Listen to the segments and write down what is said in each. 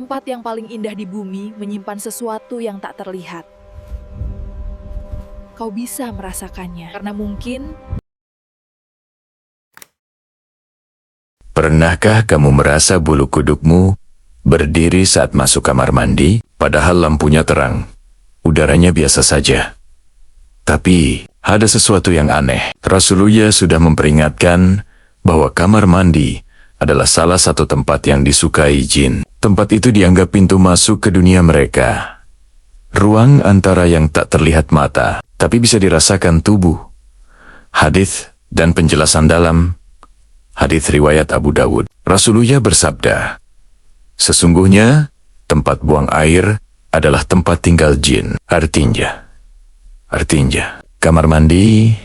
Tempat yang paling indah di bumi menyimpan sesuatu yang tak terlihat. Kau bisa merasakannya, karena mungkin Pernahkah kamu merasa bulu kudukmu berdiri saat masuk kamar mandi, padahal lampunya terang, udaranya biasa saja? Tapi, ada sesuatu yang aneh. Rasulullah sudah memperingatkan bahwa kamar mandi adalah salah satu tempat yang disukai jin. Tempat itu dianggap pintu masuk ke dunia mereka. Ruang antara yang tak terlihat mata, tapi bisa dirasakan tubuh. Hadis dan penjelasan dalam hadis riwayat Abu Dawud. Rasulullah bersabda, sesungguhnya tempat buang air adalah tempat tinggal jin. Artinya, kamar mandi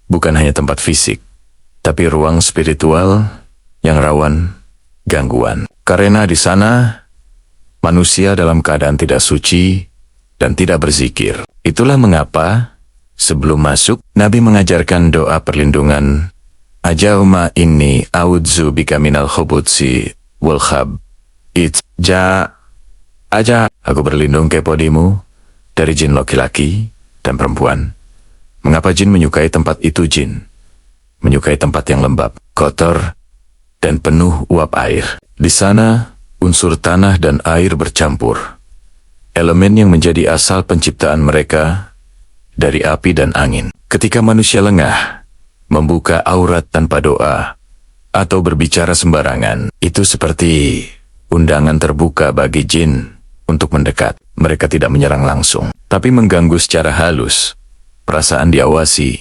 bukan hanya tempat fisik, tapi ruang spiritual yang rawan gangguan. Karena di sana, manusia dalam keadaan tidak suci dan tidak berzikir. Itulah mengapa, sebelum masuk, Nabi mengajarkan doa perlindungan, Allahumma inni a'udzu bika minal khubutsi wal aku berlindung kepadamu dari jin laki-laki dan perempuan. Mengapa jin menyukai tempat itu? Jin menyukai tempat yang lembab, kotor, dan penuh uap air. Di sana, unsur tanah dan air bercampur. Elemen yang menjadi asal penciptaan mereka dari api dan angin. Ketika manusia lengah, membuka aurat tanpa doa, atau berbicara sembarangan, itu seperti undangan terbuka bagi jin untuk mendekat. Mereka tidak menyerang langsung, tapi mengganggu secara halus. Perasaan diawasi,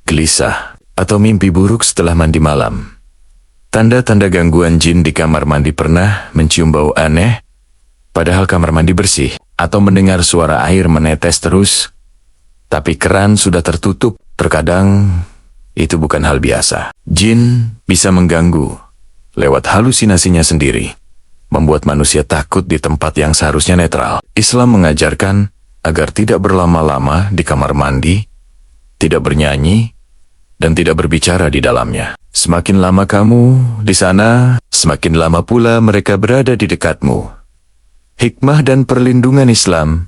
gelisah, atau mimpi buruk setelah mandi malam. Tanda-tanda gangguan jin di kamar mandi: pernah mencium bau aneh, padahal kamar mandi bersih, atau mendengar suara air menetes terus, tapi keran sudah tertutup. Terkadang, itu bukan hal biasa. Jin bisa mengganggu lewat halusinasinya sendiri, membuat manusia takut di tempat yang seharusnya netral. Islam mengajarkan agar tidak berlama-lama di kamar mandi, tidak bernyanyi, dan tidak berbicara di dalamnya. Semakin lama kamu di sana, semakin lama pula mereka berada di dekatmu. Hikmah dan perlindungan Islam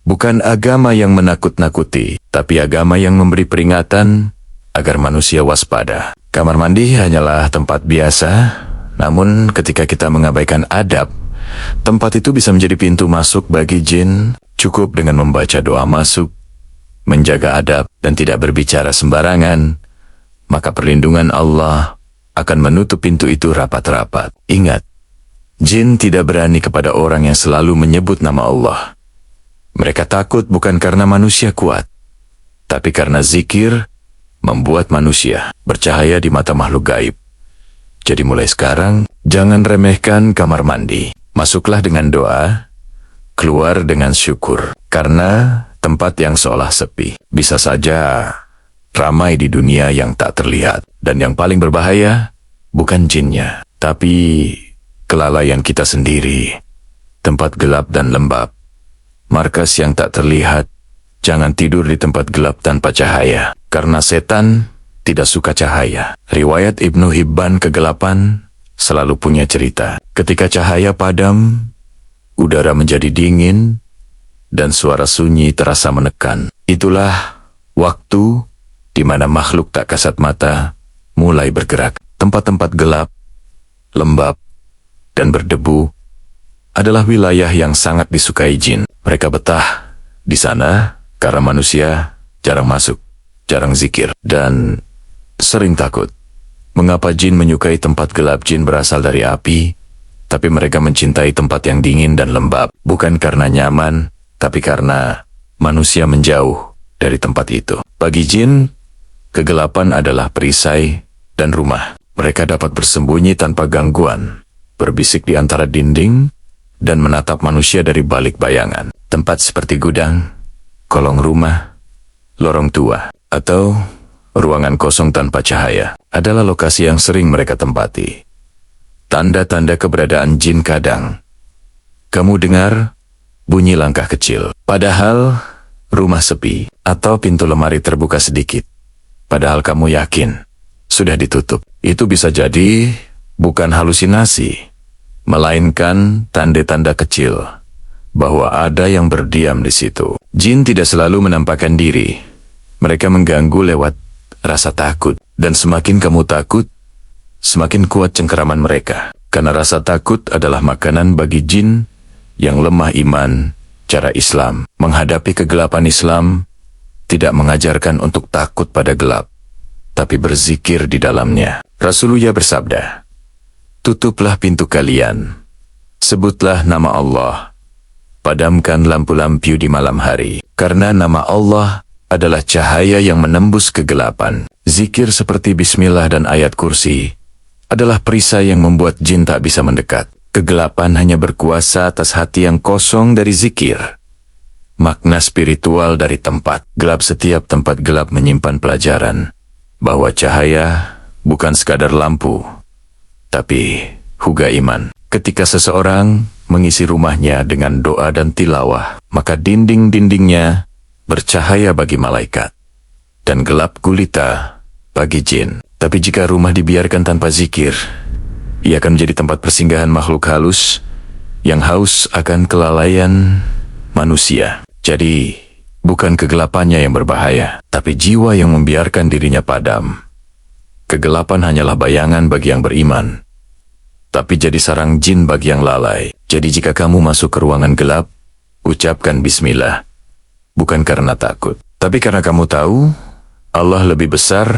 bukan agama yang menakut-nakuti, tapi agama yang memberi peringatan agar manusia waspada. Kamar mandi hanyalah tempat biasa, namun ketika kita mengabaikan adab, tempat itu bisa menjadi pintu masuk bagi jin. Cukup dengan membaca doa masuk, menjaga adab, dan tidak berbicara sembarangan, maka perlindungan Allah akan menutup pintu itu rapat-rapat. Ingat, jin tidak berani kepada orang yang selalu menyebut nama Allah. Mereka takut bukan karena manusia kuat, tapi karena zikir membuat manusia bercahaya di mata makhluk gaib. Jadi mulai sekarang, jangan remehkan kamar mandi. Masuklah dengan doa, keluar dengan syukur. Karena tempat yang seolah sepi bisa saja ramai di dunia yang tak terlihat. Dan yang paling berbahaya bukan jinnya, tapi kelalaian kita sendiri. Tempat gelap dan lembab, markas yang tak terlihat. Jangan tidur di tempat gelap tanpa cahaya, karena setan tidak suka cahaya. Riwayat Ibnu Hibban, kegelapan selalu punya cerita. Ketika cahaya padam, udara menjadi dingin, dan suara sunyi terasa menekan. Itulah waktu di mana makhluk tak kasat mata mulai bergerak. Tempat-tempat gelap, lembab, dan berdebu adalah wilayah yang sangat disukai jin. Mereka betah di sana karena manusia jarang masuk, jarang zikir, dan sering takut. Mengapa jin menyukai tempat gelap? Jin berasal dari api, tapi mereka mencintai tempat yang dingin dan lembab. Bukan karena nyaman, tapi karena manusia menjauh dari tempat itu. Bagi jin, kegelapan adalah perisai dan rumah. Mereka dapat bersembunyi tanpa gangguan, berbisik di antara dinding, dan menatap manusia dari balik bayangan. Tempat seperti gudang, kolong rumah, lorong tua, atau ruangan kosong tanpa cahaya adalah lokasi yang sering mereka tempati. Tanda-tanda keberadaan jin: kadang kamu dengar bunyi langkah kecil, padahal rumah sepi, atau pintu lemari terbuka sedikit, padahal kamu yakin sudah ditutup. Itu bisa jadi bukan halusinasi, melainkan tanda-tanda kecil bahwa ada yang berdiam di situ. Jin tidak selalu menampakkan diri. Mereka mengganggu lewat rasa takut. Dan semakin kamu takut, semakin kuat cengkeraman mereka. Karena rasa takut adalah makanan bagi jin yang lemah iman. Cara Islam menghadapi kegelapan Islam tidak mengajarkan untuk takut pada gelap, tapi berzikir di dalamnya. Rasulullah bersabda, "Tutuplah pintu kalian, sebutlah nama Allah, padamkan lampu-lampu di malam hari, karena nama Allah adalah cahaya yang menembus kegelapan." Zikir seperti bismillah dan ayat kursi adalah perisai yang membuat jin tak bisa mendekat. Kegelapan hanya berkuasa atas hati yang kosong dari zikir. Makna spiritual dari tempat gelap. Setiap tempat gelap menyimpan pelajaran bahwa cahaya bukan sekadar lampu, tapi huga iman. Ketika seseorang mengisi rumahnya dengan doa dan tilawah, maka dinding-dindingnya bercahaya bagi malaikat, dan gelap gulita bagi jin. Tapi jika rumah dibiarkan tanpa zikir, ia akan menjadi tempat persinggahan makhluk halus yang haus akan kelalaian manusia. Jadi, bukan kegelapannya yang berbahaya, tapi jiwa yang membiarkan dirinya padam. Kegelapan hanyalah bayangan bagi yang beriman, tapi jadi sarang jin bagi yang lalai. Jadi jika kamu masuk ke ruangan gelap, ucapkan bismillah. Bukan karena takut, tapi karena kamu tahu Allah lebih besar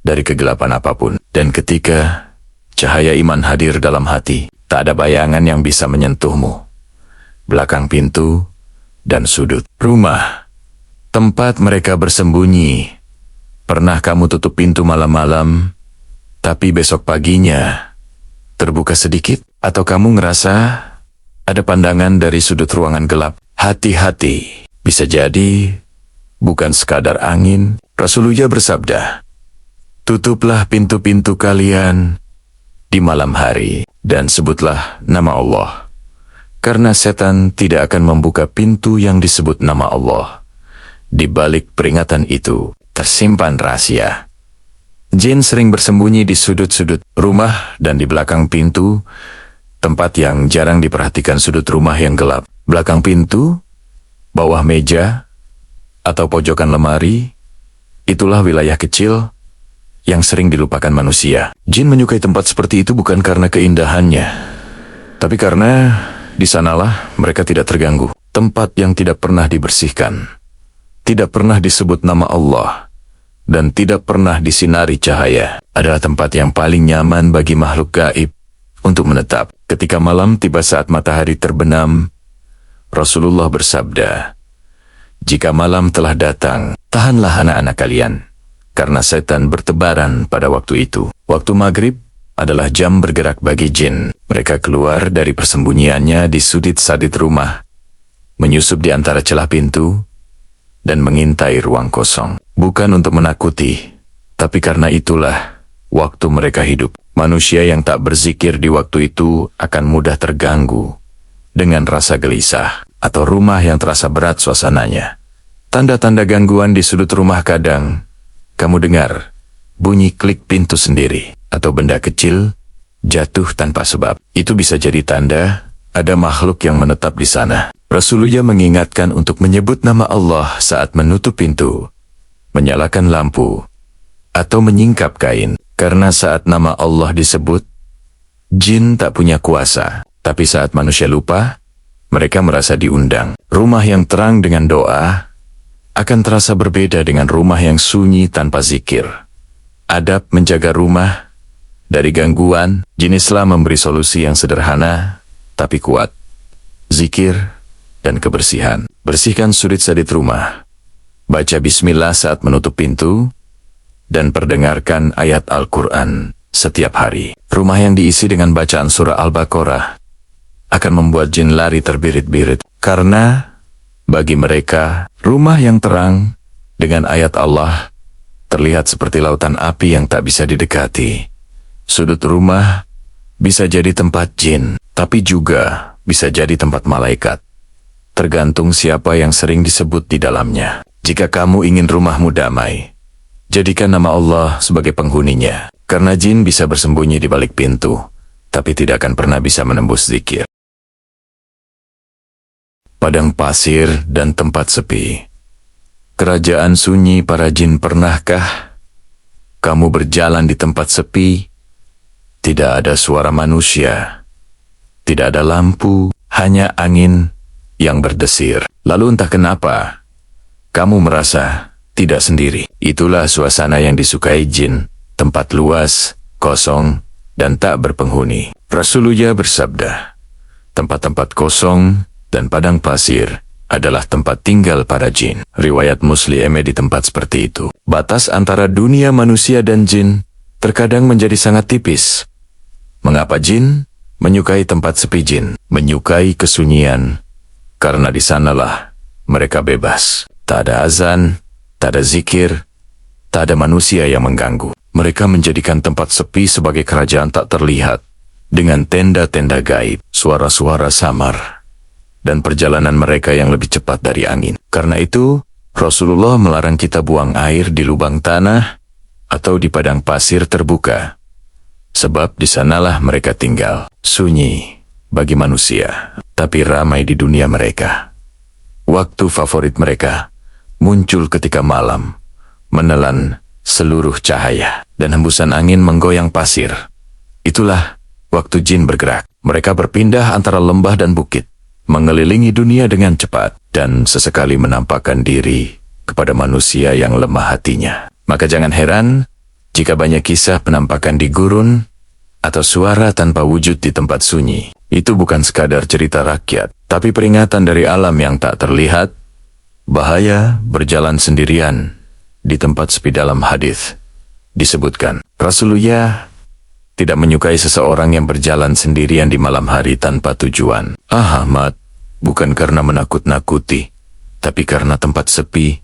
dari kegelapan apapun. Dan ketika cahaya iman hadir dalam hati, tak ada bayangan yang bisa menyentuhmu. Belakang pintu dan sudut rumah, tempat mereka bersembunyi. Pernah kamu tutup pintu malam-malam, tapi besok paginya terbuka sedikit? Atau kamu ngerasa ada pandangan dari sudut ruangan gelap? Hati-hati, bisa jadi bukan sekadar angin. Rasulullah bersabda, "Tutuplah pintu-pintu kalian di malam hari dan sebutlah nama Allah. Karena setan tidak akan membuka pintu yang disebut nama Allah. Di balik peringatan itu tersimpan rahasia." Jin sering bersembunyi di sudut-sudut rumah dan di belakang pintu, tempat yang jarang diperhatikan. Sudut rumah yang gelap, belakang pintu, bawah meja, atau pojokan lemari, itulah wilayah kecil yang sering dilupakan manusia. Jin menyukai tempat seperti itu bukan karena keindahannya, tapi karena di sanalah mereka tidak terganggu. Tempat yang tidak pernah dibersihkan, tidak pernah disebut nama Allah, dan tidak pernah disinari cahaya, adalah tempat yang paling nyaman bagi makhluk gaib untuk menetap. Ketika malam tiba saat matahari terbenam, Rasulullah bersabda, "Jika malam telah datang, tahanlah anak-anak kalian, karena setan bertebaran pada waktu itu." Waktu maghrib adalah jam bergerak bagi jin. Mereka keluar dari persembunyiannya di sudut-sadit rumah, menyusup di antara celah pintu, dan mengintai ruang kosong. Bukan untuk menakuti, tapi karena itulah waktu mereka hidup. Manusia yang tak berzikir di waktu itu akan mudah terganggu dengan rasa gelisah, atau rumah yang terasa berat suasananya. Tanda-tanda gangguan di sudut rumah. Kadang kamu dengar bunyi klik pintu sendiri, atau benda kecil jatuh tanpa sebab. Itu bisa jadi tanda ada makhluk yang menetap di sana. Rasulullah mengingatkan untuk menyebut nama Allah saat menutup pintu, menyalakan lampu, atau menyingkap kain. Karena saat nama Allah disebut, jin tak punya kuasa. Tapi saat manusia lupa, mereka merasa diundang. Rumah yang terang dengan doa akan terasa berbeda dengan rumah yang sunyi tanpa zikir. Adab menjaga rumah dari gangguan. Jin Islam memberi solusi yang sederhana tapi kuat: zikir dan kebersihan. Bersihkan sudut-sadit rumah, baca bismillah saat menutup pintu, dan perdengarkan ayat Al-Quran setiap hari. Rumah yang diisi dengan bacaan surah Al-Baqarah akan membuat jin lari terbirit-birit. Karena bagi mereka, rumah yang terang dengan ayat Allah terlihat seperti lautan api yang tak bisa didekati. Sudut rumah bisa jadi tempat jin, tapi juga bisa jadi tempat malaikat. Tergantung siapa yang sering disebut di dalamnya. Jika kamu ingin rumahmu damai, jadikan nama Allah sebagai penghuninya. Karena jin bisa bersembunyi di balik pintu, tapi tidak akan pernah bisa menembus zikir. Padang pasir dan tempat sepi. Kerajaan sunyi para jin, pernahkah kamu berjalan di tempat sepi? Tidak ada suara manusia, tidak ada lampu, hanya angin yang berdesir. Lalu entah kenapa, kamu merasa tidak sendiri. Itulah suasana yang disukai jin, tempat luas, kosong, dan tak berpenghuni. Rasulullah bersabda, tempat-tempat kosong dan padang pasir adalah tempat tinggal para jin. Riwayat Muslim di tempat seperti itu. Batas antara dunia manusia dan jin terkadang menjadi sangat tipis. Mengapa jin menyukai tempat sepi? Jin menyukai kesunyian, karena di sanalah mereka bebas. Tak ada azan, tak ada zikir, tak ada manusia yang mengganggu. Mereka menjadikan tempat sepi sebagai kerajaan tak terlihat, dengan tenda-tenda gaib, suara-suara samar, dan perjalanan mereka yang lebih cepat dari angin. Karena itu, Rasulullah melarang kita buang air di lubang tanah atau di padang pasir terbuka, sebab di sanalah mereka tinggal. Sunyi bagi manusia, tapi ramai di dunia mereka. Waktu favorit mereka muncul ketika malam, menelan seluruh cahaya, dan hembusan angin menggoyang pasir. Itulah waktu jin bergerak. Mereka berpindah antara lembah dan bukit, mengelilingi dunia dengan cepat, dan sesekali menampakkan diri kepada manusia yang lemah hatinya. Maka jangan heran jika banyak kisah penampakan di gurun atau suara tanpa wujud di tempat sunyi. Itu bukan sekadar cerita rakyat, tapi peringatan dari alam yang tak terlihat. Bahaya berjalan sendirian di tempat sepi. Dalam hadis disebutkan, Rasulullah tidak menyukai seseorang yang berjalan sendirian di malam hari tanpa tujuan. Ahmad, bukan karena menakut-nakuti, tapi karena tempat sepi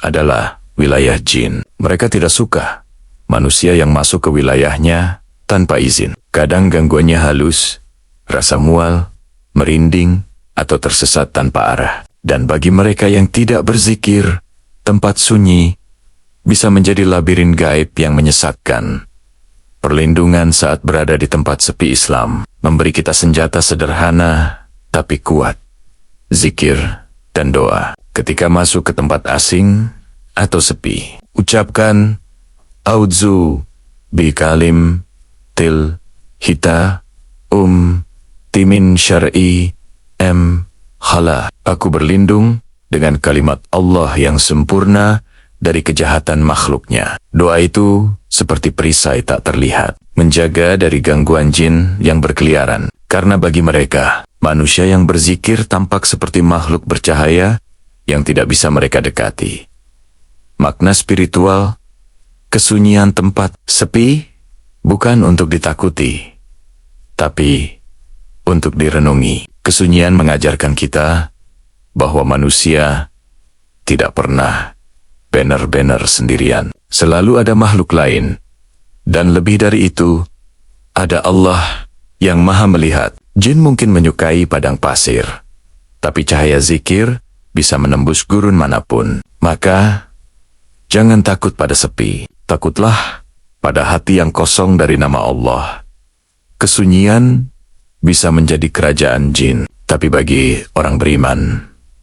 adalah wilayah jin. Mereka tidak suka manusia yang masuk ke wilayahnya tanpa izin. Kadang gangguannya halus, rasa mual, merinding, atau tersesat tanpa arah. Dan bagi mereka yang tidak berzikir, tempat sunyi bisa menjadi labirin gaib yang menyesatkan. Perlindungan saat berada di tempat sepi. Islam memberi kita senjata sederhana tapi kuat: zikir dan doa. Ketika masuk ke tempat asing atau sepi, ucapkan A'udzu bi kalim til hita timin syar'i khala. Aku berlindung dengan kalimat Allah yang sempurna dari kejahatan makhluknya. Doa itu seperti perisai tak terlihat, menjaga dari gangguan jin yang berkeliaran. Karena bagi mereka, manusia yang berzikir tampak seperti makhluk bercahaya yang tidak bisa mereka dekati. Makna spiritual, kesunyian tempat sepi bukan untuk ditakuti, tapi untuk direnungi. Kesunyian mengajarkan kita bahwa manusia tidak pernah benar-benar sendirian. Selalu ada makhluk lain. Dan lebih dari itu, ada Allah yang maha melihat. Jin mungkin menyukai padang pasir, tapi cahaya zikir bisa menembus gurun manapun. Maka, jangan takut pada sepi. Takutlah pada hati yang kosong dari nama Allah. Kesunyian bisa menjadi kerajaan jin, tapi bagi orang beriman,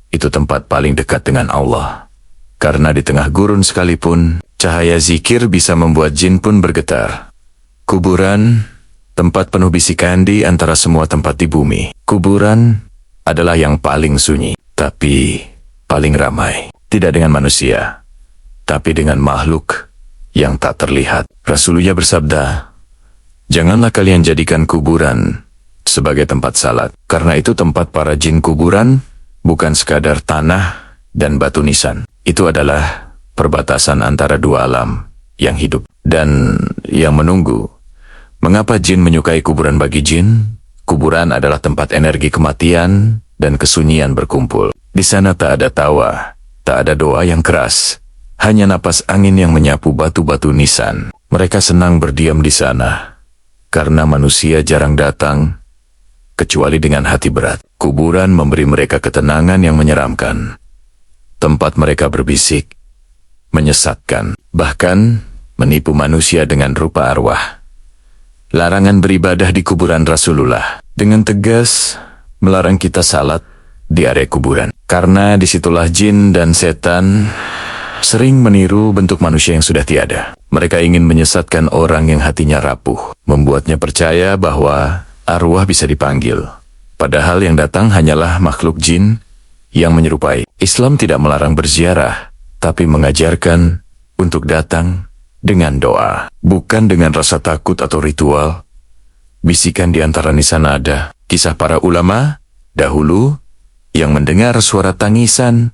itu tempat paling dekat dengan Allah. Karena di tengah gurun sekalipun, cahaya zikir bisa membuat jin pun bergetar. Kuburan, tempat penuh bisikan di antara semua tempat di bumi. Kuburan adalah yang paling sunyi, tapi paling ramai. Tidak dengan manusia, tapi dengan makhluk yang tak terlihat. Rasulullah bersabda, janganlah kalian jadikan kuburan sebagai tempat salat, karena itu tempat para jin. Kuburan bukan sekadar tanah dan batu nisan. Itu adalah perbatasan antara dua alam yang hidup dan yang menunggu. Mengapa jin menyukai kuburan? Bagi jin, kuburan adalah tempat energi kematian dan kesunyian berkumpul. Di sana tak ada tawa, tak ada doa yang keras, hanya napas angin yang menyapu batu-batu nisan. Mereka senang berdiam di sana, karena manusia jarang datang, kecuali dengan hati berat. Kuburan memberi mereka ketenangan yang menyeramkan. Tempat mereka berbisik, menyesatkan, bahkan menipu manusia dengan rupa arwah. larangan beribadah di kuburan Rasulullah. Dengan tegas melarang kita salat di area kuburan. Karena disitulah jin dan setan sering meniru bentuk manusia yang sudah tiada. Mereka ingin menyesatkan orang yang hatinya rapuh, membuatnya percaya bahwa arwah bisa dipanggil. Padahal yang datang hanyalah makhluk jin yang menyerupai. Islam tidak melarang berziarah, tapi mengajarkan untuk datang dengan doa, bukan dengan rasa takut atau ritual. Bisikan di antara nisan nada, kisah para ulama dahulu yang mendengar suara tangisan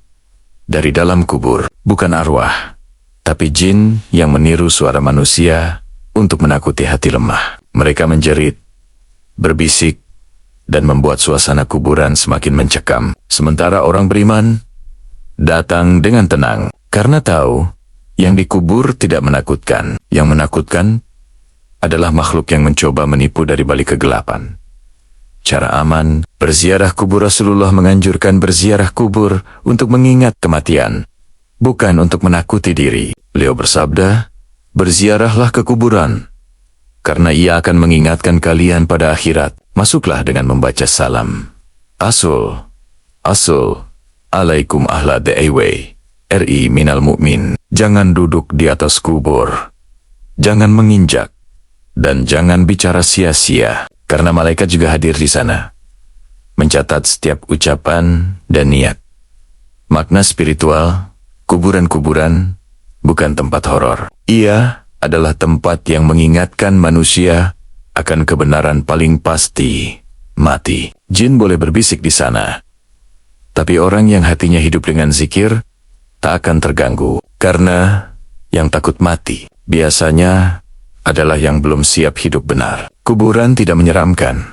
dari dalam kubur, bukan arwah, tapi jin yang meniru suara manusia untuk menakuti hati lemah. Mereka menjerit, berbisik, dan membuat suasana kuburan semakin mencekam. Sementara orang beriman datang dengan tenang, karena tahu yang dikubur tidak menakutkan. Yang menakutkan adalah makhluk yang mencoba menipu dari balik kegelapan. Cara aman, berziarah kubur. Rasulullah menganjurkan berziarah kubur untuk mengingat kematian, bukan untuk menakuti diri. Beliau bersabda, berziarahlah ke kuburan, karena ia akan mengingatkan kalian pada akhirat. Masuklah dengan membaca salam. Alaikum ahla da'awai, RI minal mu'min. Jangan duduk di atas kubur, jangan menginjak, dan jangan bicara sia-sia, karena malaikat juga hadir di sana, mencatat setiap ucapan dan niat. Makna spiritual, kuburan-kuburan bukan tempat horor. Ia adalah tempat yang mengingatkan manusia akan kebenaran paling pasti, mati. Jin boleh berbisik di sana, tapi orang yang hatinya hidup dengan zikir tak akan terganggu, karena yang takut mati biasanya adalah yang belum siap hidup benar. Kuburan tidak menyeramkan.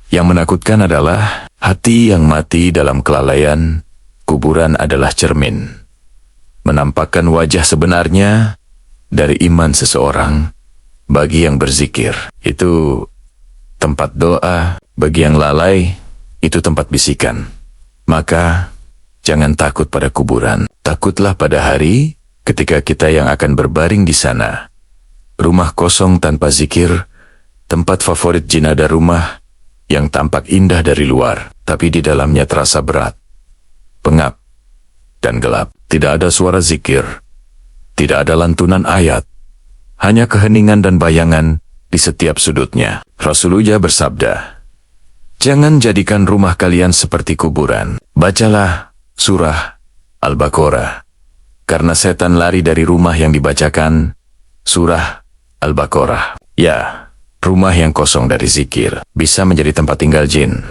Yang menakutkan adalah hati yang mati dalam kelalaian. Kuburan adalah cermin, menampakkan wajah sebenarnya dari iman seseorang. Bagi yang berzikir, itu tempat doa. Bagi yang lalai, itu tempat bisikan. Maka, jangan takut pada kuburan. Takutlah pada hari ketika kita yang akan berbaring di sana. Rumah kosong tanpa zikir, tempat favorit jin. Ada rumah yang tampak indah dari luar, tapi di dalamnya terasa berat, pengap, dan gelap. Tidak ada suara zikir, tidak ada lantunan ayat, hanya keheningan dan bayangan di setiap sudutnya. Rasulullah bersabda, jangan jadikan rumah kalian seperti kuburan. Bacalah surah Al-Baqarah, karena setan lari dari rumah yang dibacakan surah Al-Baqarah. Ya, rumah yang kosong dari zikir bisa menjadi tempat tinggal jin.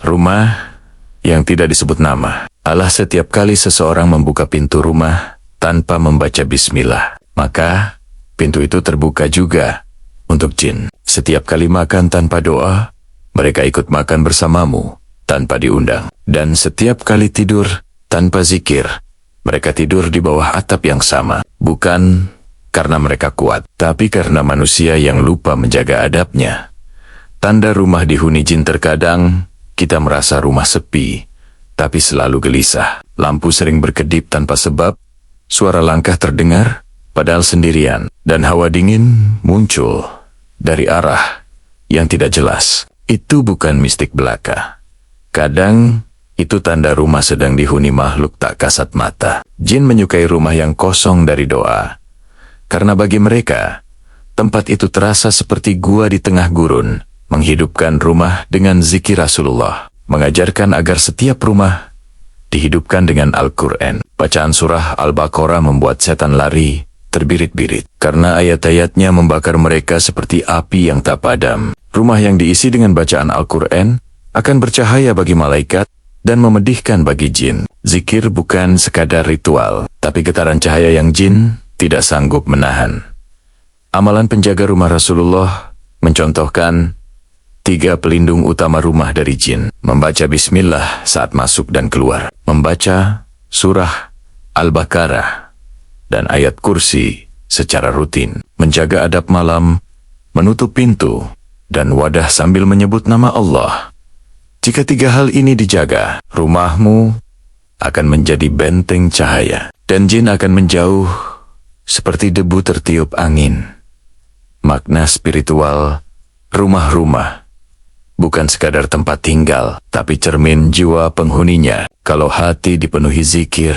Rumah yang tidak disebut nama. Allah setiap kali seseorang membuka pintu rumah tanpa membaca bismillah, maka pintu itu terbuka juga untuk jin. Setiap kali makan tanpa doa, mereka ikut makan bersamamu tanpa diundang. Dan setiap kali tidur tanpa zikir, mereka tidur di bawah atap yang sama. Bukan karena mereka kuat, tapi karena manusia yang lupa menjaga adabnya. Tanda rumah dihuni jin. Terkadang kita merasa rumah sepi, tapi selalu gelisah. Lampu sering berkedip tanpa sebab, suara langkah terdengar, padahal sendirian, dan hawa dingin muncul dari arah yang tidak jelas. Itu bukan mistik belaka. Kadang, itu tanda rumah sedang dihuni makhluk tak kasat mata. Jin menyukai rumah yang kosong dari doa, karena bagi mereka, tempat itu terasa seperti gua di tengah gurun. Menghidupkan rumah dengan zikir. Rasulullah mengajarkan agar setiap rumah dihidupkan dengan Al-Quran. Bacaan surah Al-Baqarah membuat setan lari terbirit-birit, karena ayat-ayatnya membakar mereka seperti api yang tak padam. Rumah yang diisi dengan bacaan Al-Quran akan bercahaya bagi malaikat dan memedihkan bagi jin. Zikir bukan sekadar ritual, tapi getaran cahaya yang jin tidak sanggup menahan. Amalan penjaga rumah Rasulullah mencontohkan 3 pelindung utama rumah dari jin. Membaca bismillah saat masuk dan keluar, membaca surah Al-Baqarah dan ayat kursi secara rutin, menjaga adab malam, menutup pintu dan wadah sambil menyebut nama Allah. Jika 3 hal ini dijaga, rumahmu akan menjadi benteng cahaya, dan jin akan menjauh seperti debu tertiup angin. Makna spiritual Rumah-rumah bukan sekadar tempat tinggal, tapi cermin jiwa penghuninya. Kalau hati dipenuhi zikir,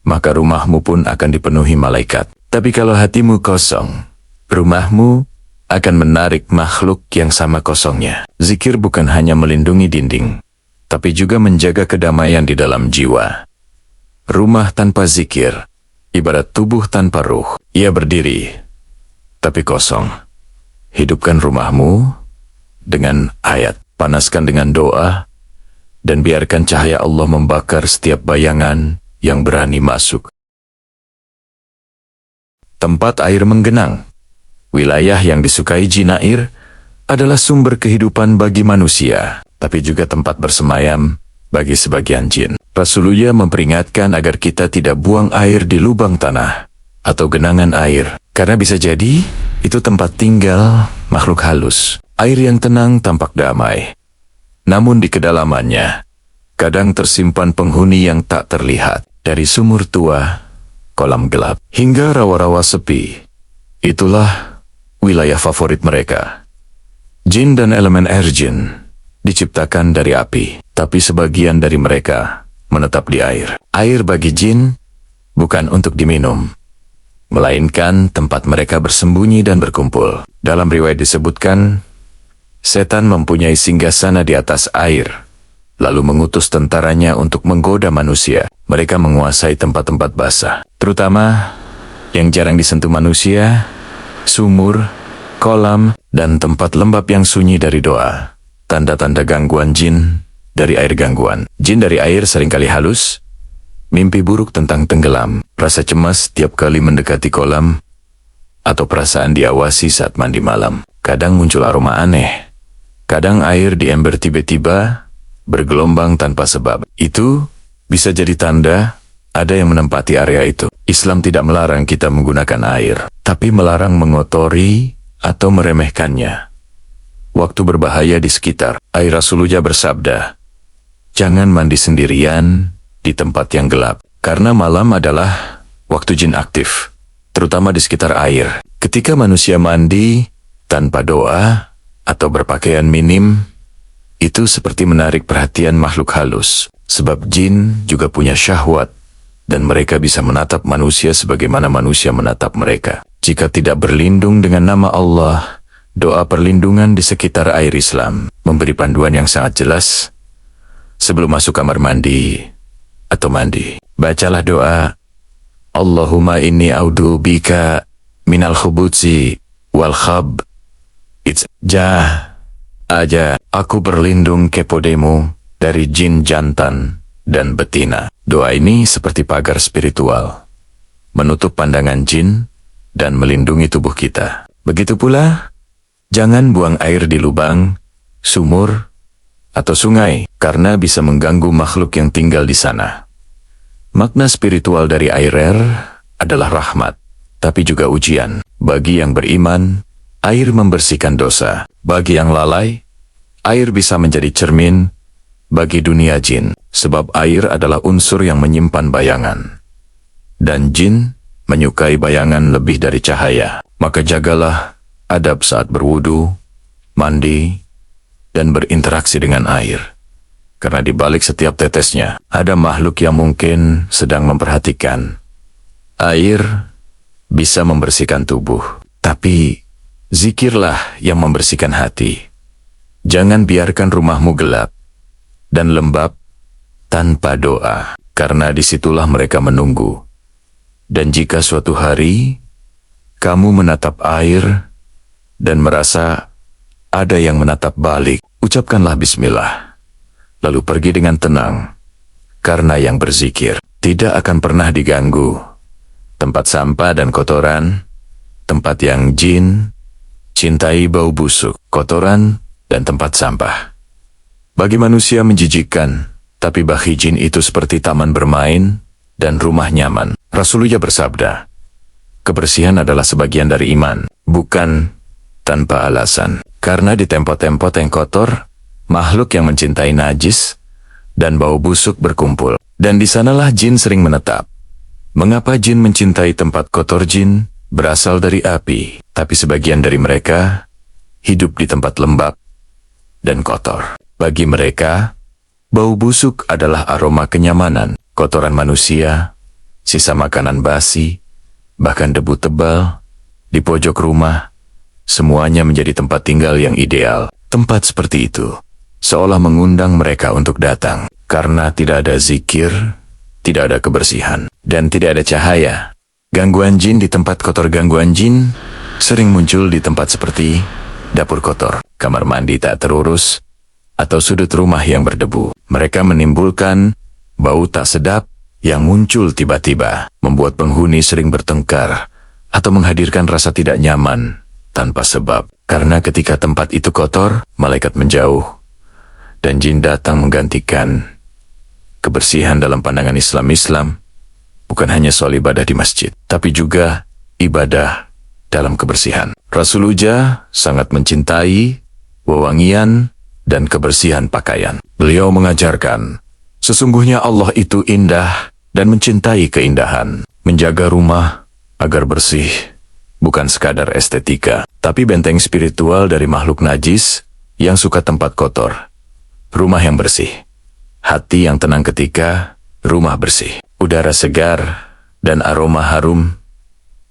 maka rumahmu pun akan dipenuhi malaikat. Tapi kalau hatimu kosong, rumahmu akan menarik makhluk yang sama kosongnya. Zikir bukan hanya melindungi dinding, tapi juga menjaga kedamaian di dalam jiwa. Rumah tanpa zikir ibarat tubuh tanpa ruh. Ia berdiri, tapi kosong. Hidupkan rumahmu dengan ayat, panaskan dengan doa, dan biarkan cahaya Allah membakar setiap bayangan yang berani masuk. Tempat air menggenang. Wilayah yang disukai jin air adalah sumber kehidupan bagi manusia, tapi juga tempat bersemayam bagi sebagian jin. Rasulullah memperingatkan agar kita tidak buang air di lubang tanah atau genangan air, karena bisa jadi itu tempat tinggal makhluk halus. Air yang tenang tampak damai, namun di kedalamannya kadang tersimpan penghuni yang tak terlihat. Dari sumur tua, kolam gelap, hingga rawa-rawa sepi, itulah wilayah favorit mereka. Jin dan elemen air jin diciptakan dari api, tapi sebagian dari mereka menetap di air. Air bagi jin bukan untuk diminum, melainkan tempat mereka bersembunyi dan berkumpul. Dalam riwayat disebutkan, setan mempunyai singgasana di atas air, lalu mengutus tentaranya untuk menggoda manusia. Mereka menguasai tempat-tempat basah, terutama yang jarang disentuh manusia, sumur, kolam, dan tempat lembab yang sunyi dari doa. Tanda-tanda gangguan jin dari air gangguan. Jin dari air seringkali halus, mimpi buruk tentang tenggelam, rasa cemas setiap kali mendekati kolam, atau perasaan diawasi saat mandi malam. Kadang muncul aroma aneh. Kadang air di ember tiba-tiba bergelombang tanpa sebab. Itu bisa jadi tanda ada yang menempati area itu. Islam tidak melarang kita menggunakan air, tapi melarang mengotori atau meremehkannya. Waktu berbahaya di sekitar, air Rasulullah bersabda, jangan mandi sendirian di tempat yang gelap, karena malam adalah waktu jin aktif, terutama di sekitar air. Ketika manusia mandi tanpa doa atau berpakaian minim, itu seperti menarik perhatian makhluk halus. Sebab jin juga punya syahwat, dan mereka bisa menatap manusia sebagaimana manusia menatap mereka. Jika tidak berlindung dengan nama Allah, doa perlindungan di sekitar air Islam memberi panduan yang sangat jelas. Sebelum masuk kamar mandi atau mandi, bacalah doa, Allahumma inni a'udzu bika minal khubutsi wal khab. Aja, aku berlindung kepadamu dari jin jantan dan betina. Doa ini seperti pagar spiritual, menutup pandangan jin dan melindungi tubuh kita. Begitu pula, jangan buang air di lubang, sumur, atau sungai, karena bisa mengganggu makhluk yang tinggal di sana. Makna spiritual dari air adalah rahmat, tapi juga ujian. Bagi yang beriman, air membersihkan dosa. Bagi yang lalai, air bisa menjadi cermin bagi dunia jin, sebab air adalah unsur yang menyimpan bayangan. Dan jin menyukai bayangan lebih dari cahaya. Maka jagalah adab saat berwudu, mandi, dan berinteraksi dengan air. Karena di balik setiap tetesnya, ada makhluk yang mungkin sedang memperhatikan. Air bisa membersihkan tubuh, tapi zikirlah yang membersihkan hati. Jangan biarkan rumahmu gelap dan lembab tanpa doa, karena disitulah mereka menunggu. Dan jika suatu hari kamu menatap air dan merasa ada yang menatap balik, ucapkanlah bismillah, lalu pergi dengan tenang, karena yang berzikir tidak akan pernah diganggu. Tempat sampah dan kotoran, tempat yang jin cintai bau busuk, kotoran, dan tempat sampah. Bagi manusia menjijikkan, tapi bagi jin itu seperti taman bermain dan rumah nyaman. Rasulullah bersabda, kebersihan adalah sebagian dari iman, bukan tanpa alasan. Karena di tempat-tempat yang kotor, makhluk yang mencintai najis dan bau busuk berkumpul. Dan di sanalah jin sering menetap. Mengapa jin mencintai tempat kotor? Jin berasal dari api, tapi sebagian dari mereka hidup di tempat lembab dan kotor. Bagi mereka, bau busuk adalah aroma kenyamanan. Kotoran manusia, sisa makanan basi, bahkan debu tebal di pojok rumah, semuanya menjadi tempat tinggal yang ideal. Tempat seperti itu seolah mengundang mereka untuk datang, karena tidak ada zikir, tidak ada kebersihan, dan tidak ada cahaya. Gangguan jin di tempat kotor. Gangguan jin sering muncul di tempat seperti dapur kotor, kamar mandi tak terurus, atau sudut rumah yang berdebu. Mereka menimbulkan bau tak sedap yang muncul tiba-tiba, membuat penghuni sering bertengkar atau menghadirkan rasa tidak nyaman tanpa sebab. Karena ketika tempat itu kotor, malaikat menjauh, dan jin datang menggantikan. Kebersihan dalam pandangan Islam bukan hanya soal ibadah di masjid, tapi juga ibadah dalam kebersihan. Rasulullah sangat mencintai wewangian dan kebersihan pakaian. Beliau mengajarkan, sesungguhnya Allah itu indah dan mencintai keindahan. Menjaga rumah agar bersih bukan sekadar estetika, tapi benteng spiritual dari makhluk najis yang suka tempat kotor. Rumah yang bersih, hati yang tenang ketika rumah bersih, udara segar dan aroma harum,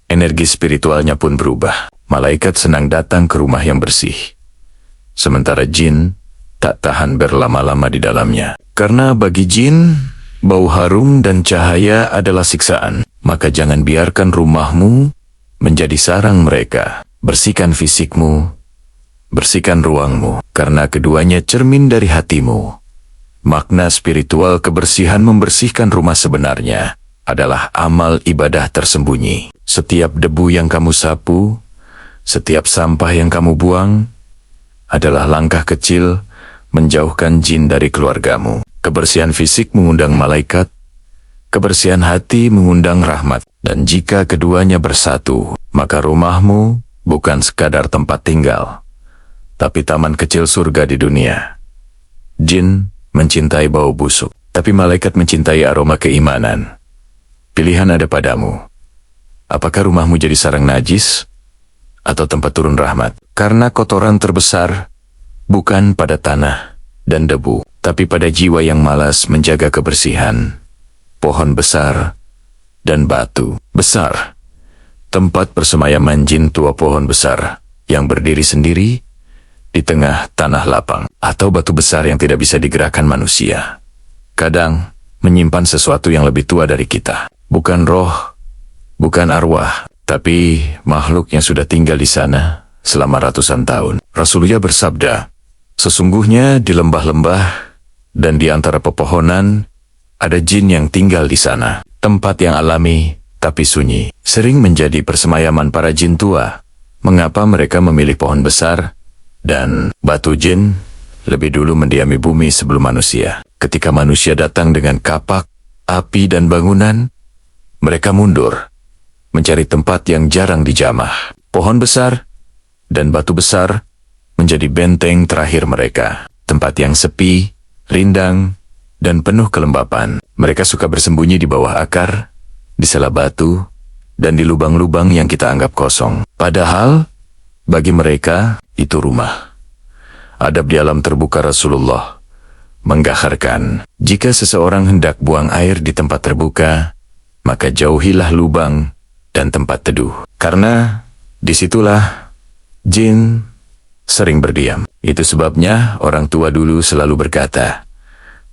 energi spiritualnya pun berubah. Malaikat senang datang ke rumah yang bersih, sementara jin tak tahan berlama-lama di dalamnya. Karena bagi jin, bau harum dan cahaya adalah siksaan. Maka jangan biarkan rumahmu menjadi sarang mereka. Bersihkan fisikmu, bersihkan ruangmu, karena keduanya cermin dari hatimu. Makna spiritual kebersihan membersihkan rumah sebenarnya adalah amal ibadah tersembunyi. Setiap debu yang kamu sapu, setiap sampah yang kamu buang, adalah langkah kecil menjauhkan jin dari keluargamu. Kebersihan fisik mengundang malaikat, kebersihan hati mengundang rahmat. Dan jika keduanya bersatu, maka rumahmu bukan sekadar tempat tinggal, tapi taman kecil surga di dunia. Jin mencintai bau busuk, tapi malaikat mencintai aroma keimanan. Pilihan ada padamu. Apakah rumahmu jadi sarang najis atau tempat turun rahmat? Karena kotoran terbesar bukan pada tanah dan debu, tapi pada jiwa yang malas menjaga kebersihan. Pohon besar dan batu besar, tempat persemayaman jin tua. Pohon besar yang berdiri sendiri di tengah tanah lapang, atau batu besar yang tidak bisa digerakkan manusia, kadang menyimpan sesuatu yang lebih tua dari kita. Bukan roh, bukan arwah, tapi makhluk yang sudah tinggal di sana selama ratusan tahun. Rasulullah bersabda, sesungguhnya di lembah-lembah dan di antara pepohonan ada jin yang tinggal di sana. Tempat yang alami tapi sunyi, sering menjadi persemayaman para jin tua. Mengapa mereka memilih pohon besar dan batu? Jin lebih dulu mendiami bumi sebelum manusia. Ketika manusia datang dengan kapak, api dan bangunan, mereka mundur, mencari tempat yang jarang dijamah. Pohon besar dan batu besar menjadi benteng terakhir mereka. Tempat yang sepi, rindang, dan penuh kelembapan. Mereka suka bersembunyi di bawah akar, di sela batu, dan di lubang-lubang yang kita anggap kosong. Padahal, bagi mereka, itu rumah. Adab di alam terbuka Rasulullah menggaharkan, jika seseorang hendak buang air di tempat terbuka, maka jauhilah lubang dan tempat teduh. Karena disitulah jin sering berdiam. Itu sebabnya orang tua dulu selalu berkata,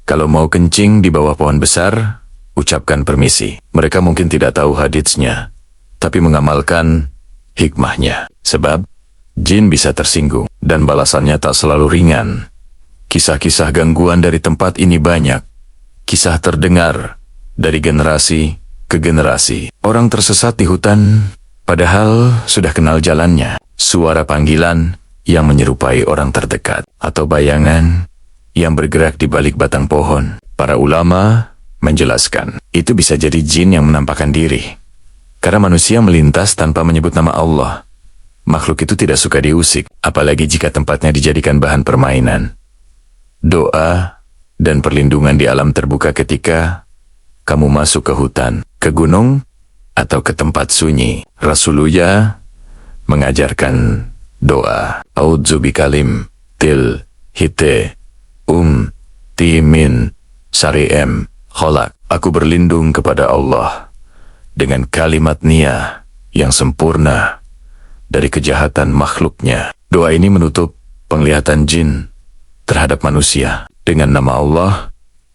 kalau mau kencing di bawah pohon besar, ucapkan permisi. Mereka mungkin tidak tahu haditsnya, tapi mengamalkan hikmahnya. Sebab, jin bisa tersinggung, dan balasannya tak selalu ringan. Kisah-kisah gangguan dari tempat ini banyak. Kisah terdengar dari generasi ke generasi. Orang tersesat di hutan, padahal sudah kenal jalannya. Suara panggilan yang menyerupai orang terdekat, atau bayangan yang bergerak di balik batang pohon. Para ulama menjelaskan, itu bisa jadi jin yang menampakkan diri. Karena manusia melintas tanpa menyebut nama Allah. Makhluk itu tidak suka diusik, apalagi jika tempatnya dijadikan bahan permainan. Doa dan perlindungan di alam terbuka ketika kamu masuk ke hutan, ke gunung, atau ke tempat sunyi. Rasulullah mengajarkan Doa. Audzubikalim, til, hite, timin, sariem, kholak. Aku berlindung kepada Allah dengan kalimat nia yang sempurna dari kejahatan makhluknya. Doa ini menutup penglihatan jin terhadap manusia. Dengan nama Allah,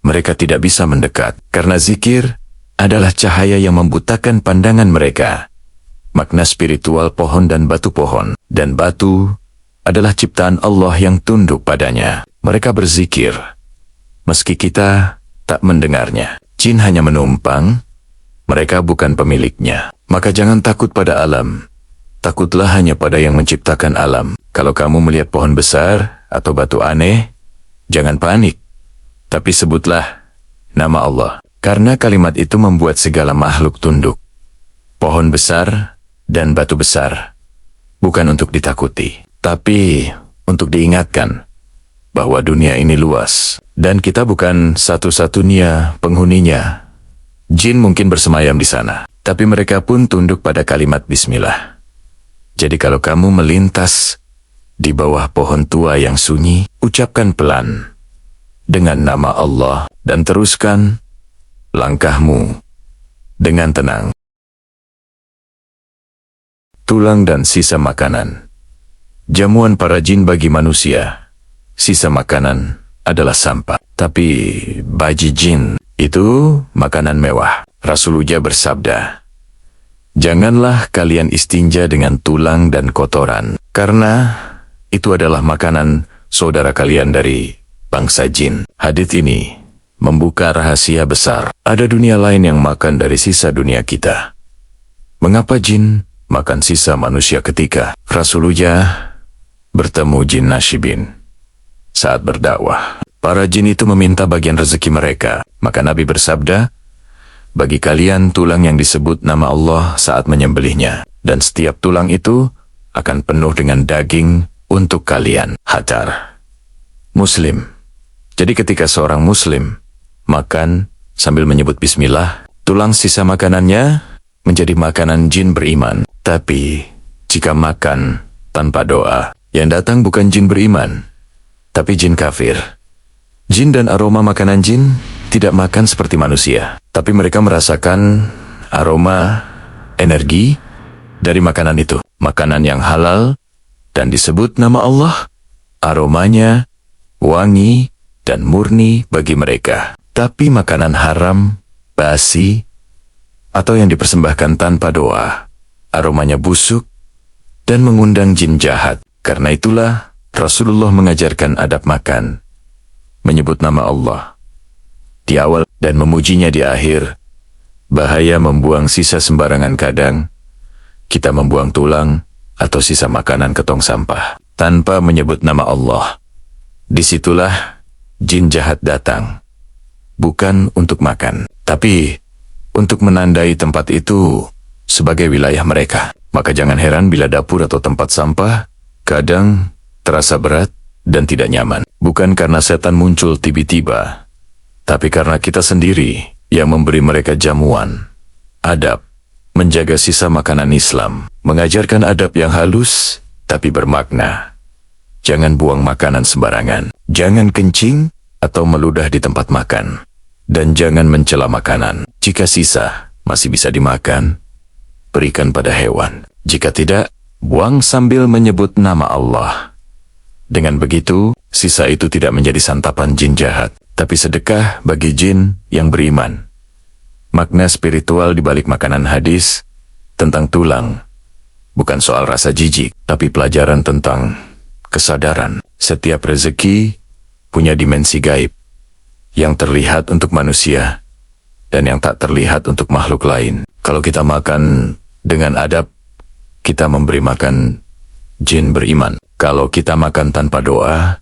mereka tidak bisa mendekat, karena zikir adalah cahaya yang membutakan pandangan mereka. Makna spiritual pohon dan batu. Pohon dan batu adalah ciptaan Allah yang tunduk padanya. Mereka berzikir, meski kita tak mendengarnya. Jin hanya menumpang, mereka bukan pemiliknya. Maka jangan takut pada alam. Takutlah hanya pada yang menciptakan alam. Kalau kamu melihat pohon besar atau batu aneh, jangan panik. Tapi sebutlah nama Allah. Karena kalimat itu membuat segala makhluk tunduk. Pohon besar dan batu besar bukan untuk ditakuti, tapi untuk diingatkan bahwa dunia ini luas. Dan kita bukan satu-satunya penghuninya. Jin mungkin bersemayam di sana, tapi mereka pun tunduk pada kalimat bismillah. Jadi kalau kamu melintas di bawah pohon tua yang sunyi, ucapkan pelan dengan nama Allah dan teruskan langkahmu dengan tenang. Tulang dan sisa makanan. Jamuan para jin bagi manusia. Sisa makanan adalah sampah, tapi bagi jin itu makanan mewah. Rasulullah bersabda, janganlah kalian istinja dengan tulang dan kotoran, karena itu adalah makanan saudara kalian dari bangsa jin. Hadits ini membuka rahasia besar. Ada dunia lain yang makan dari sisa dunia kita. Mengapa jin makan sisa manusia? Ketika Rasulullah bertemu jin Nasibin saat berdakwah, para jin itu meminta bagian rezeki mereka. Maka Nabi bersabda, bagi kalian tulang yang disebut nama Allah saat menyembelihnya, dan setiap tulang itu akan penuh dengan daging untuk kalian. Hajar. Muslim. Jadi ketika seorang muslim makan sambil menyebut bismillah, tulang sisa makanannya menjadi makanan jin beriman. Tapi jika makan tanpa doa, yang datang bukan jin beriman, tapi jin kafir. Jin dan aroma makanan jin tidak makan seperti manusia, tapi mereka merasakan aroma energi dari makanan itu. Makanan yang halal dan disebut nama Allah, aromanya wangi dan murni bagi mereka. Tapi makanan haram, basi, atau yang dipersembahkan tanpa doa, aromanya busuk dan mengundang jin jahat. Karena itulah Rasulullah mengajarkan adab makan, menyebut nama Allah di awal dan memujinya di akhir. Bahaya membuang sisa sembarangan. Kadang kita membuang tulang atau sisa makanan ke tong sampah tanpa menyebut nama Allah. Disitulah jin jahat datang, bukan untuk makan, tapi untuk menandai tempat itu sebagai wilayah mereka. Maka jangan heran bila dapur atau tempat sampah kadang terasa berat dan tidak nyaman. Bukan karena setan muncul tiba-tiba, tapi karena kita sendiri yang memberi mereka jamuan. Adab. Menjaga sisa makanan Islam. Mengajarkan adab yang halus, tapi bermakna. Jangan buang makanan sembarangan. Jangan kencing atau meludah di tempat makan. Dan jangan mencela makanan. Jika sisa masih bisa dimakan, berikan pada hewan. Jika tidak, buang sambil menyebut nama Allah. Dengan begitu, sisa itu tidak menjadi santapan jin jahat, tapi sedekah bagi jin yang beriman. Makna spiritual di balik makanan hadis tentang tulang bukan soal rasa jijik, tapi pelajaran tentang kesadaran. Setiap rezeki punya dimensi gaib yang terlihat untuk manusia dan yang tak terlihat untuk makhluk lain. Kalau kita makan dengan adab, kita memberi makan jin beriman. Kalau kita makan tanpa doa,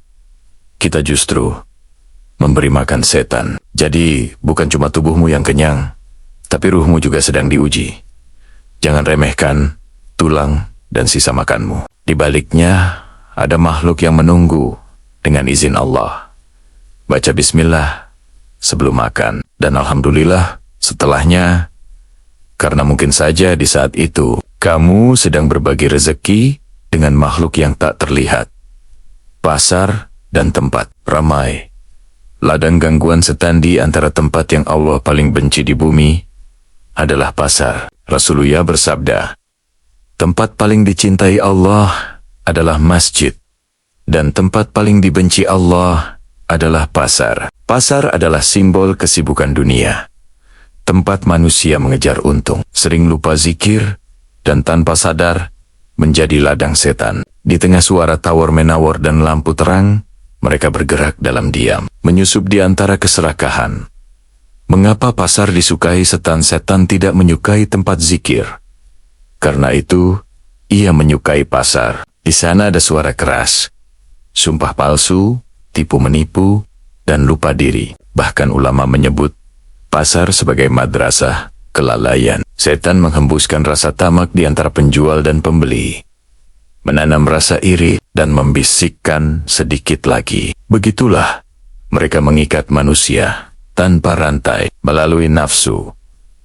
kita justru memberi makan setan. Jadi, bukan cuma tubuhmu yang kenyang, tapi ruhmu juga sedang diuji. Jangan remehkan tulang dan sisa makanmu. Di baliknya, ada makhluk yang menunggu dengan izin Allah. Baca bismillah sebelum makan, dan alhamdulillah setelahnya, karena mungkin saja di saat itu kamu sedang berbagi rezeki dengan makhluk yang tak terlihat. Pasar dan tempat ramai. Ladang gangguan setan di antara tempat yang Allah paling benci di bumi adalah pasar. Rasulullah bersabda, tempat paling dicintai Allah adalah masjid, dan tempat paling dibenci Allah adalah pasar. Pasar adalah simbol kesibukan dunia. Tempat manusia mengejar untung, sering lupa zikir, dan tanpa sadar menjadi ladang setan. Di tengah suara tawar-menawar dan lampu terang, mereka bergerak dalam diam, menyusup di antara keserakahan. Mengapa pasar disukai setan-setan tidak menyukai tempat zikir? Karena itu, ia menyukai pasar. Di sana ada suara keras, sumpah palsu, tipu menipu, dan lupa diri. Bahkan ulama menyebut pasar sebagai madrasah kelalaian. Setan menghembuskan rasa tamak di antara penjual dan pembeli, menanam rasa iri dan membisikkan sedikit lagi. Begitulah mereka mengikat manusia tanpa rantai melalui nafsu.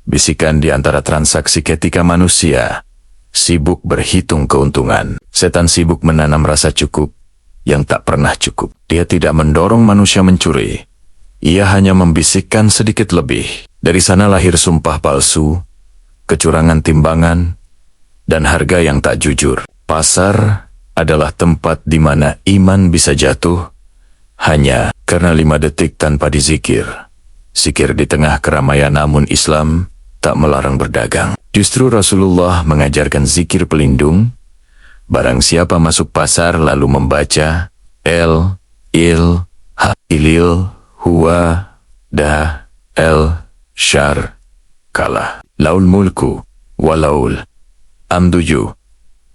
Bisikan di antara transaksi ketika manusia sibuk berhitung keuntungan. Setan sibuk menanam rasa cukup yang tak pernah cukup. Dia tidak mendorong manusia mencuri. Ia hanya membisikkan sedikit lebih. Dari sana lahir sumpah palsu, kecurangan timbangan, dan harga yang tak jujur. Pasar adalah tempat di mana iman bisa jatuh hanya karena 5 detik tanpa dizikir. Zikir di tengah keramaian, namun Islam tak melarang berdagang. Justru Rasulullah mengajarkan zikir pelindung. Barang siapa masuk pasar lalu membaca El, Il, Ha, Ilil, Huwa, Da, El, Syar, Kala, Laul Mulku, Walaul, Amduju,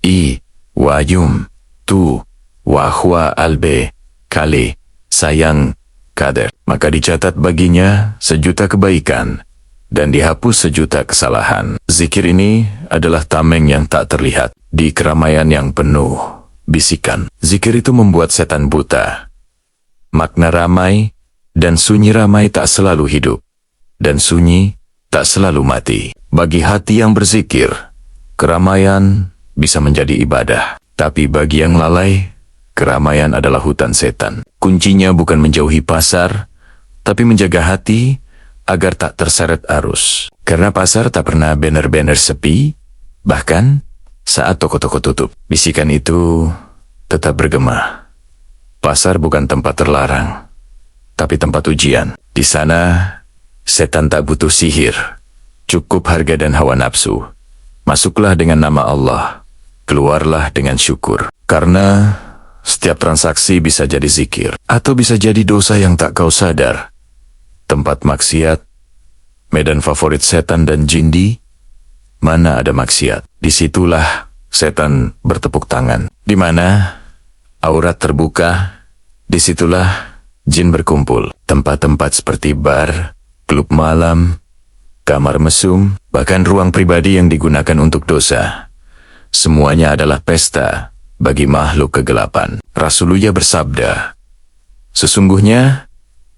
I, Wayum, Tu, Wahwa Albe, Kali, Sayang, Kader. Maka dicatat baginya 1.000.000 kebaikan dan dihapus 1.000.000 kesalahan. Zikir ini adalah tameng yang tak terlihat di keramaian yang penuh bisikan. Zikir itu membuat setan buta. Makna ramai dan sunyi, ramai tak selalu hidup, dan sunyi tak selalu mati. Bagi hati yang berzikir, keramaian bisa menjadi ibadah. Tapi bagi yang lalai, keramaian adalah hutan setan. Kuncinya bukan menjauhi pasar, tapi menjaga hati agar tak terseret arus. Karena pasar tak pernah banner-banner sepi, bahkan saat toko-toko tutup, bisikan itu tetap bergema. Pasar bukan tempat terlarang, tapi tempat ujian. Di sana, setan tak butuh sihir, cukup harga dan hawa nafsu. Masuklah dengan nama Allah, keluarlah dengan syukur. Karena setiap transaksi bisa jadi zikir, atau bisa jadi dosa yang tak kau sadar. Tempat maksiat, medan favorit setan dan jin. Di mana ada maksiat, disitulah setan bertepuk tangan. Di mana aurat terbuka, disitulah jin berkumpul. Tempat-tempat seperti bar, klub malam, kamar mesum, bahkan ruang pribadi yang digunakan untuk dosa, semuanya adalah pesta bagi makhluk kegelapan. Rasulullah bersabda, sesungguhnya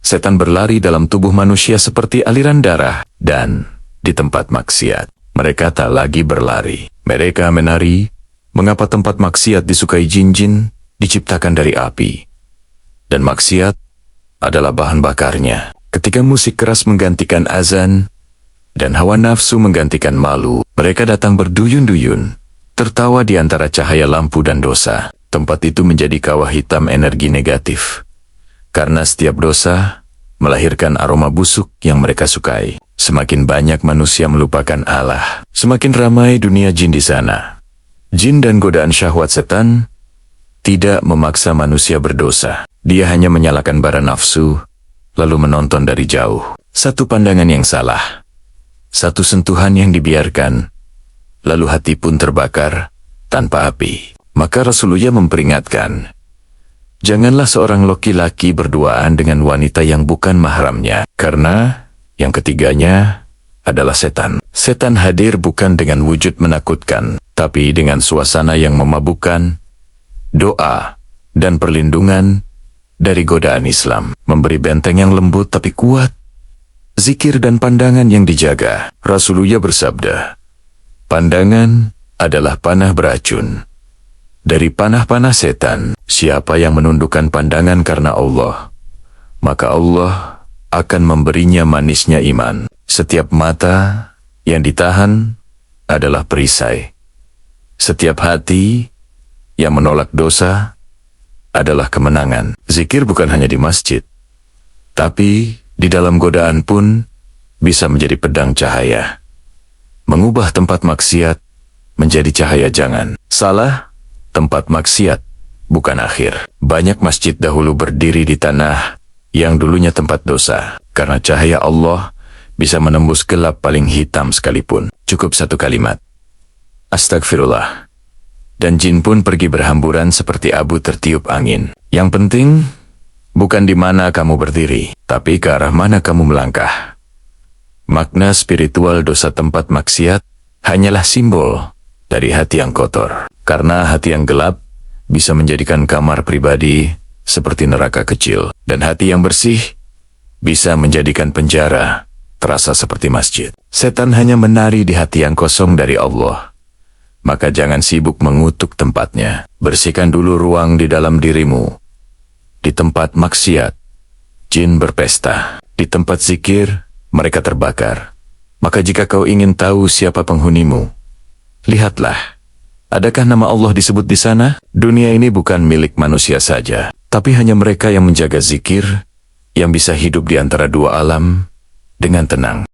setan berlari dalam tubuh manusia seperti aliran darah, dan di tempat maksiat mereka tak lagi berlari, mereka menari. Mengapa tempat maksiat disukai jin-jin? Diciptakan dari api, dan maksiat adalah bahan bakarnya. Ketika musik keras menggantikan azan, dan hawa nafsu menggantikan malu, mereka datang berduyun-duyun, tertawa di antara cahaya lampu dan dosa. Tempat itu menjadi kawah hitam energi negatif, karena setiap dosa melahirkan aroma busuk yang mereka sukai. Semakin banyak manusia melupakan Allah, semakin ramai dunia jin di sana. Jin dan godaan syahwat setan tidak memaksa manusia berdosa. Dia hanya menyalakan bara nafsu, lalu menonton dari jauh. Satu pandangan yang salah, satu sentuhan yang dibiarkan, lalu hati pun terbakar tanpa api. Maka Rasulullah memperingatkan, janganlah seorang laki-laki berduaan dengan wanita yang bukan mahramnya, karena yang ketiganya adalah setan. Setan hadir bukan dengan wujud menakutkan, tapi dengan suasana yang memabukkan, doa, dan perlindungan dari godaan Islam. Memberi benteng yang lembut tapi kuat, zikir dan pandangan yang dijaga. Rasulullah bersabda, pandangan adalah panah beracun, dari panah-panah setan. Siapa yang menundukkan pandangan karena Allah, maka Allah akan memberinya manisnya iman. Setiap mata yang ditahan adalah perisai. Setiap hati yang menolak dosa adalah kemenangan. Zikir bukan hanya di masjid, tapi di dalam godaan pun bisa menjadi pedang cahaya. Mengubah tempat maksiat menjadi cahaya jangan. Salah, tempat maksiat bukan akhir. Banyak masjid dahulu berdiri di tanah yang dulunya tempat dosa, karena cahaya Allah bisa menembus gelap paling hitam sekalipun. Cukup satu kalimat, astagfirullah, dan jin pun pergi berhamburan seperti abu tertiup angin. Yang penting bukan di mana kamu berdiri, tapi ke arah mana kamu melangkah. Makna spiritual dosa tempat maksiat hanyalah simbol dari hati yang kotor. Karena hati yang gelap bisa menjadikan kamar pribadi seperti neraka kecil, dan hati yang bersih bisa menjadikan penjara terasa seperti masjid. Setan hanya menari di hati yang kosong dari Allah. Maka jangan sibuk mengutuk tempatnya. Bersihkan dulu ruang di dalam dirimu. Di tempat maksiat, jin berpesta. Di tempat zikir, mereka terbakar. Maka jika kau ingin tahu siapa penghunimu, lihatlah. Adakah nama Allah disebut di sana? Dunia ini bukan milik manusia saja, tapi hanya mereka yang menjaga zikir, yang bisa hidup di antara dua alam dengan tenang.